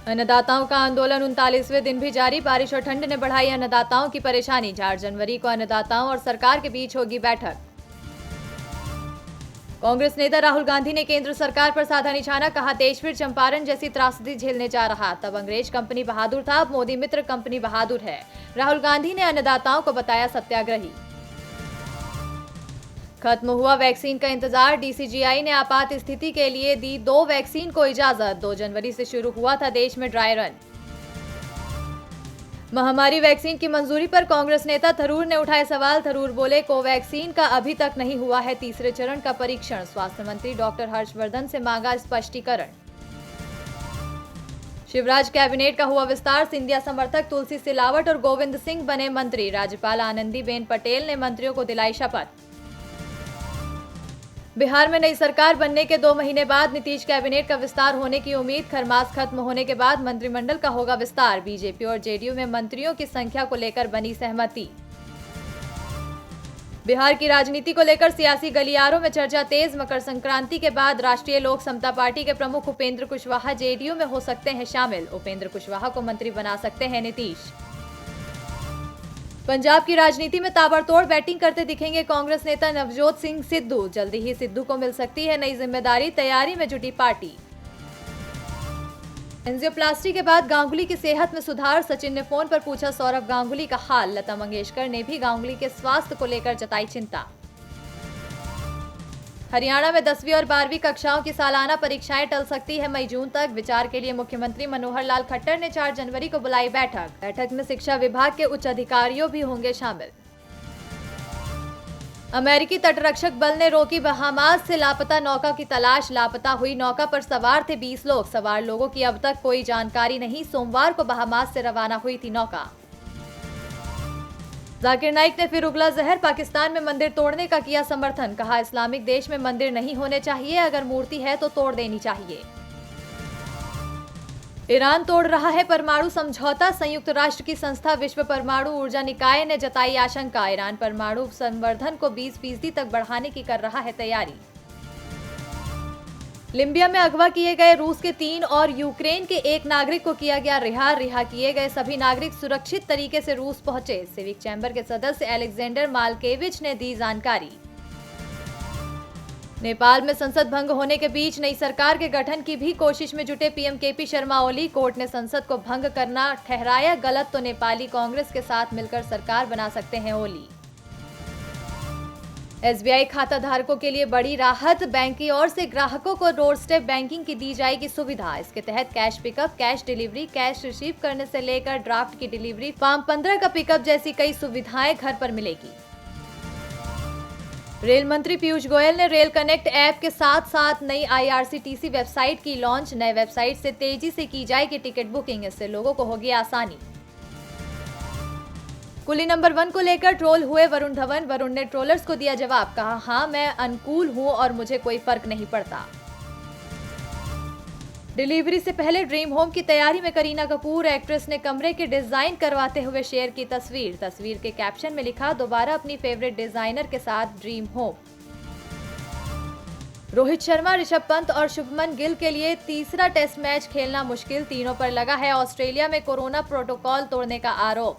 अन्नदाताओं का आंदोलन 39वें दिन भी जारी। बारिश और ठंड ने बढ़ाई अन्नदाताओं की परेशानी। 4 जनवरी को अन्नदाताओं और सरकार के बीच होगी बैठक। कांग्रेस नेता राहुल गांधी ने केंद्र सरकार पर साधा निशाना। कहा, देश फिर चंपारण जैसी त्रासदी झेलने जा रहा। तब अंग्रेज कंपनी बहादुर था, अब मोदी मित्र कंपनी बहादुर है। राहुल गांधी ने अन्नदाताओं को बताया सत्याग्रही। खत्म हुआ वैक्सीन का इंतजार। डीसीजीआई ने आपात स्थिति के लिए दी 2 वैक्सीन को इजाजत। 2 जनवरी से शुरू हुआ था देश में ड्राई रन। महामारी वैक्सीन की मंजूरी पर कांग्रेस नेता थरूर ने उठाए सवाल। थरूर बोले, कोवैक्सीन का अभी तक नहीं हुआ है तीसरे चरण का परीक्षण। स्वास्थ्य मंत्री डॉक्टर हर्षवर्धन से मांगा स्पष्टीकरण। शिवराज कैबिनेट का हुआ विस्तार। सिंधिया समर्थक तुलसी सिलावट और गोविंद सिंह बने मंत्री। राज्यपाल आनंदीबेन पटेल ने मंत्रियों को दिलाई शपथ। बिहार में नई सरकार बनने के 2 महीने बाद नीतीश कैबिनेट का विस्तार होने की उम्मीद। खरमास खत्म होने के बाद मंत्रिमंडल का होगा विस्तार। बीजेपी और जेडीयू में मंत्रियों की संख्या को लेकर बनी सहमति। बिहार की राजनीति को लेकर सियासी गलियारों में चर्चा तेज। मकर संक्रांति के बाद राष्ट्रीय लोक समता पार्टी के प्रमुख उपेंद्र कुशवाहा जेडीयू में हो सकते हैं शामिल। उपेंद्र कुशवाहा को मंत्री बना सकते हैं नीतीश। पंजाब की राजनीति में ताबड़तोड़ बैटिंग करते दिखेंगे कांग्रेस नेता नवजोत सिंह सिद्धू। जल्दी ही सिद्धू को मिल सकती है नई जिम्मेदारी। तैयारी में जुटी पार्टी। एंजियोप्लास्टी के बाद गांगुली की सेहत में सुधार। सचिन ने फोन पर पूछा सौरव गांगुली का हाल। लता मंगेशकर ने भी गांगुली के स्वास्थ्य को लेकर जताई चिंता। हरियाणा में 10वीं और 12वीं कक्षाओं की सालाना परीक्षाएं टल सकती है मई जून तक। विचार के लिए मुख्यमंत्री मनोहर लाल खट्टर ने 4 जनवरी को बुलाई बैठक। बैठक में शिक्षा विभाग के उच्च अधिकारियों भी होंगे शामिल। अमेरिकी तटरक्षक बल ने रोकी बहामास से लापता नौका की तलाश। लापता हुई नौका पर सवार थे 20 लोग। सवार लोगों की अब तक कोई जानकारी नहीं। सोमवार को बहामास से रवाना हुई थी नौका। जाकिर नाइक ने फिर उगला जहर। पाकिस्तान में मंदिर तोड़ने का किया समर्थन। कहा, इस्लामिक देश में मंदिर नहीं होने चाहिए, अगर मूर्ति है तो तोड़ देनी चाहिए। ईरान तोड़ रहा है परमाणु समझौता। संयुक्त राष्ट्र की संस्था विश्व परमाणु ऊर्जा निकाय ने जताई आशंका। ईरान परमाणु संवर्धन को 20% तक बढ़ाने की कर रहा है तैयारी। लिबिया में अगवा किए गए रूस के 3 और यूक्रेन के 1 नागरिक को किया गया रिहा। रिहा किए गए सभी नागरिक सुरक्षित तरीके से रूस पहुंचे। सिविक चैम्बर के सदस्य एलेक्जेंडर मालकेविच ने दी जानकारी। नेपाल में संसद भंग होने के बीच नई सरकार के गठन की भी कोशिश में जुटे PM KP Sharma Oli. Court ने संसद को भंग करना ठहराया गलत तो नेपाली कांग्रेस के साथ मिलकर सरकार बना सकते हैं ओली। एसबीआई खाता धारकों के लिए बड़ी राहत। बैंक की ओर से ग्राहकों को डोर स्टेप बैंकिंग की दी जाएगी सुविधा। इसके तहत cash pickup, cash delivery, cash receive करने से लेकर ड्राफ्ट की डिलीवरी, फॉर्म 15 का पिकअप जैसी कई सुविधाएं घर पर मिलेगी। रेल मंत्री पीयूष गोयल ने रेल कनेक्ट ऐप के साथ साथ नई आईआरसीटीसी वेबसाइट की लॉन्च। नए वेबसाइट से तेजी से की जाएगी टिकट बुकिंग। इससे लोगों को होगी आसानी। कुली नंबर 1 को लेकर ट्रोल हुए वरुण धवन। वरुण ने ट्रोलर्स को दिया जवाब। कहा, हाँ मैं अनुकूल हूं और मुझे कोई फर्क नहीं पड़ता। डिलीवरी से पहले ड्रीम होम की तैयारी में करीना कपूर। एक्ट्रेस ने कमरे के डिजाइन करवाते हुए शेयर की तस्वीर। तस्वीर के कैप्शन में लिखा, दोबारा अपनी फेवरेट डिजाइनर के साथ ड्रीम होम। रोहित शर्मा, ऋषभ पंत और शुभमन गिल के लिए तीसरा टेस्ट मैच खेलना मुश्किल। तीनों पर लगा है ऑस्ट्रेलिया में कोरोना प्रोटोकॉल तोड़ने का आरोप।